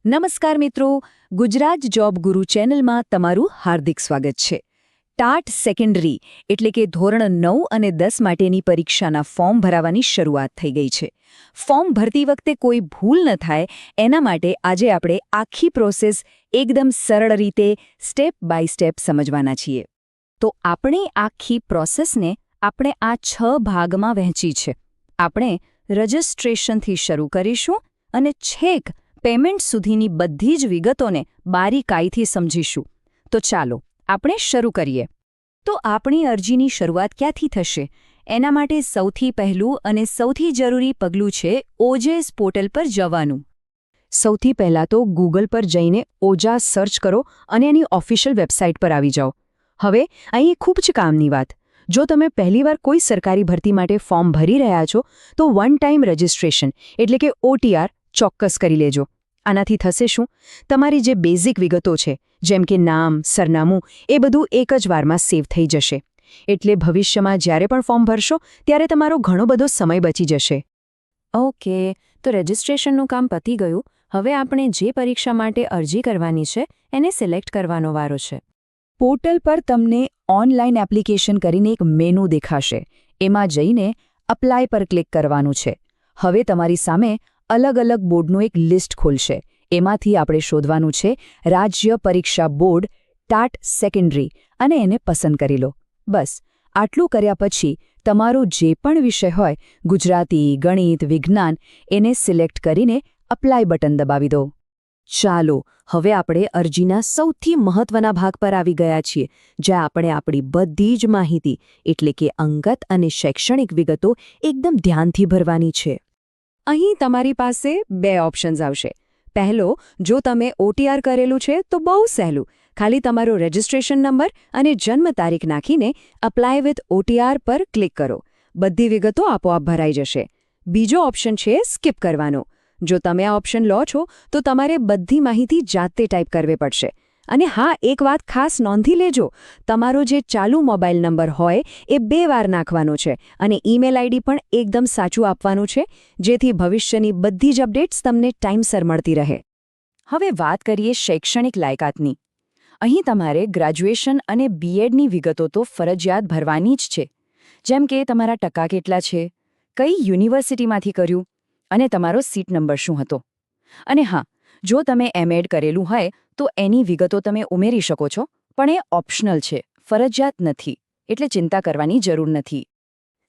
નમસ્કાર મિત્રો, ગુજરાત જોબ ગુરુ ચેનલમાં તમારું હાર્દિક સ્વાગત છે. ટાટ સેકન્ડરી એટલે કે ધોરણ 9 અને 10 માટેની પરીક્ષાના ફોર્મ ભરાવાની શરૂઆત થઈ ગઈ છે. ફોર્મ ભરતી વખતે કોઈ ભૂલ ન થાય એના માટે આજે આપણે આખી પ્રોસેસ એકદમ સરળ રીતે સ્ટેપ બાય સ્ટેપ સમજવાના છીએ. તો આપણી આખી પ્રોસેસને આપણે આ 6 ભાગમાં વહેંચી છે. આપણે રજિસ્ટ્રેશનથી શરૂ કરીશું અને છેક પેમેન્ટ સુધીની બધી જ વિગતોને બારીકાઈથી સમજીશું. તો ચાલો આપણે શરૂ કરીએ. તો આપણી અરજીની શરૂઆત ક્યાંથી થશે? એના માટે સૌથી પહેલું અને સૌથી જરૂરી પગલું છે ઓજેસ પોર્ટલ પર જવાનું. સૌથી પહેલાં તો ગૂગલ પર જઈને ઓજા સર્ચ કરો અને એની ઓફિશિયલ વેબસાઇટ પર આવી જાઓ. હવે અહીં ખૂબ જ કામની વાત. જો તમે પહેલીવાર કોઈ સરકારી ભરતી માટે ફોર્મ ભરી રહ્યા છો તો વન ટાઈમ રજિસ્ટ્રેશન એટલે કે OTR ચોક્કસ કરી લેજો. આનાથી થશે શું? તમારી જે બેઝિક વિગતો છે જેમ કે નામ, સરનામું એ બધું એક જ વારમાં સેવ થઈ જશે. એટલે ભવિષ્યમાં જ્યારે પણ ફોર્મ ભરશો ત્યારે તમારો ઘણો બધો સમય બચી જશે. ઓકે, તો રજિસ્ટ્રેશનનું કામ પતી ગયું. હવે આપણે જે પરીક્ષા માટે અરજી કરવાની છે એને સિલેક્ટ કરવાનો વારો છે. પોર્ટલ પર તમને ઓનલાઈન એપ્લિકેશન કરીને એક મેનુ દેખાશે. એમાં જઈને અપ્લાય પર ક્લિક કરવાનું છે. હવે તમારી સામે અલગ અલગ બોર્ડનું એક લિસ્ટ ખુલશે. એમાંથી આપણે શોધવાનું છે રાજ્ય પરીક્ષા બોર્ડ ટાટ સેકન્ડરી અને એને પસંદ કરી લો. બસ આટલું કર્યા પછી તમારો જે પણ વિષય હોય ગુજરાતી, ગણિત, વિજ્ઞાન એને સિલેક્ટ કરીને અપ્લાય બટન દબાવી દો. ચાલો હવે આપણે અરજીના સૌથી મહત્વના ભાગ પર આવી ગયા છીએ, જ્યાં આપણે આપણી બધી જ માહિતી એટલે કે અંગત અને શૈક્ષણિક વિગતો એકદમ ધ્યાનથી ભરવાની છે. અહીં તમારી પાસે 2 ઓપ્શન્સ આવશે. પહેલો, જો તમે OTR કરેલું છે તો બહુ સહેલું. ખાલી તમારો રજિસ્ટ્રેશન નંબર અને જન્મ તારીખ નાખીને અપ્લાય વિથ OTR પર ક્લિક કરો. બધી વિગતો આપોઆપ ભરાઈ જશે. બીજો ઓપ્શન છે સ્કીપ કરવાનો. જો તમે આ ઓપ્શન લો છો તો તમારે બધી માહિતી જાતે ટાઈપ કરવી પડશે. અને હા, એક વાત ખાસ નોંધી લેજો, તમારો જે ચાલુ મોબાઈલ નંબર હોય એ 2 વાર નાખવાનો છે અને ઈમેલ ID પણ એકદમ સાચું આપવાનું છે, જેથી ભવિષ્યની બધી જ અપડેટ્સ તમને ટાઈમસર મળતી રહે. હવે વાત કરીએ શૈક્ષણિક લાયકાતની. અહીં તમારે ગ્રેજ્યુએશન અને BEdની વિગતો તો ફરજિયાત ભરવાની જ છે. જેમ કે તમારા ટકા કેટલા છે, કઈ યુનિવર્સિટીમાંથી કર્યું અને તમારો સીટ નંબર શું હતો. અને હા, જો તમે MEd કરેલું હોય તો એની વિગતો તમે ઉમેરી શકો છો, પણ એ ઓપ્શનલ છે, ફરજિયાત નથી, એટલે ચિંતા કરવાની જરૂર નથી.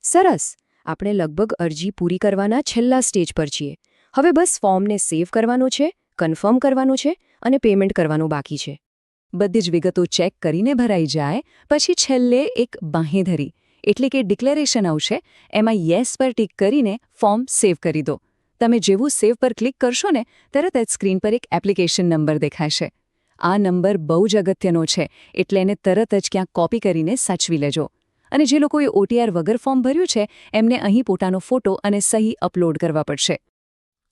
સરસ, આપણે લગભગ અરજી પૂરી કરવાના છેલ્લા સ્ટેજ પર છીએ. હવે બસ ફોર્મને સેવ કરવાનું છે, કન્ફર્મ કરવાનું છે અને પેમેન્ટ કરવાનું બાકી છે. બધી જ વિગતો ચેક કરીને ભરાઈ જાય પછી છેલ્લે એક બાંહેધરી એટલે કે ડિક્લેરેશન આવશે. એમાં યસ પર ટિક કરીને ફોર્મ સેવ કરી દો. તમે જેવું સેવ પર ક્લિક કરશો ને તરત જ સ્ક્રીન પર એક એપ્લિકેશન નંબર દેખાશે. આ નંબર બહુ જ અગત્યનો છે, એટલે એને તરત જ ક્યાંક કોપી કરીને સાચવી લેજો. અને જે લોકોએ OTR વગર ફોર્મ ભર્યું છે એમને અહીં પોતાનો ફોટો અને સહી અપલોડ કરવા પડશે.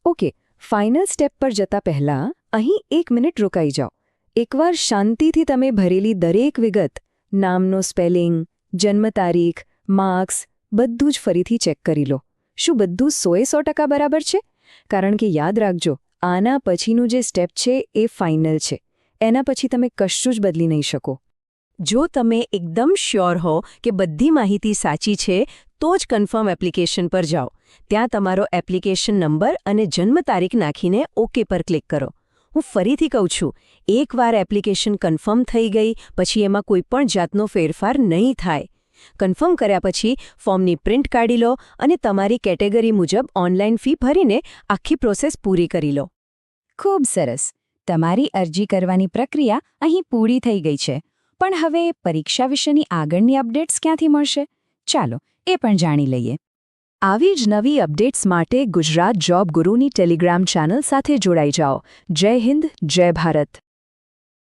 ઓકે, ફાઇનલ સ્ટેપ પર જતા પહેલાં અહીં 1 મિનિટ રોકાઈ જાઓ. એકવાર શાંતિથી તમે ભરેલી દરેક વિગત, નામનો સ્પેલિંગ, જન્મ તારીખ, માર્ક્સ બધું જ ફરીથી ચેક કરી લો. શું બધું 100% બરાબર છે? કારણ કે યાદ રાખજો, આના પછીનું જે સ્ટેપ છે એ ફાઇનલ છે. એના પછી તમે કશું જ બદલી નહીં શકો. જો તમે એકદમ શ્યોર હો કે બધી માહિતી સાચી છે તો જ કન્ફર્મ એપ્લિકેશન પર જાઓ. ત્યાં તમારો એપ્લિકેશન નંબર અને જન્મ તારીખ નાખીને OK પર ક્લિક કરો. હું ફરીથી કહું છું, એકવાર એપ્લિકેશન કન્ફર્મ થઈ ગઈ પછી એમાં કોઈ પણ જાતનો ફેરફાર નહીં થાય. કન્ફર્મ કર્યા પછી ફોર્મની પ્રિન્ટ કાઢી લો અને તમારી કેટેગરી મુજબ ઓનલાઈન ફી ભરીને આખી પ્રોસેસ પૂરી કરી લો. ખૂબ સરસ, તમારી અરજી કરવાની પ્રક્રિયા અહીં પૂરી થઈ ગઈ છે. પણ હવે પરીક્ષા વિશેની આગળની અપડેટ્સ ક્યાંથી મળશે? ચાલો એ પણ જાણી લઈએ. આવી જ નવી અપડેટ્સ માટે ગુજરાત જોબ ગુરુની ટેલિગ્રામ ચેનલ સાથે જોડાઈ જાઓ. જય હિન્દ, જય ભારત.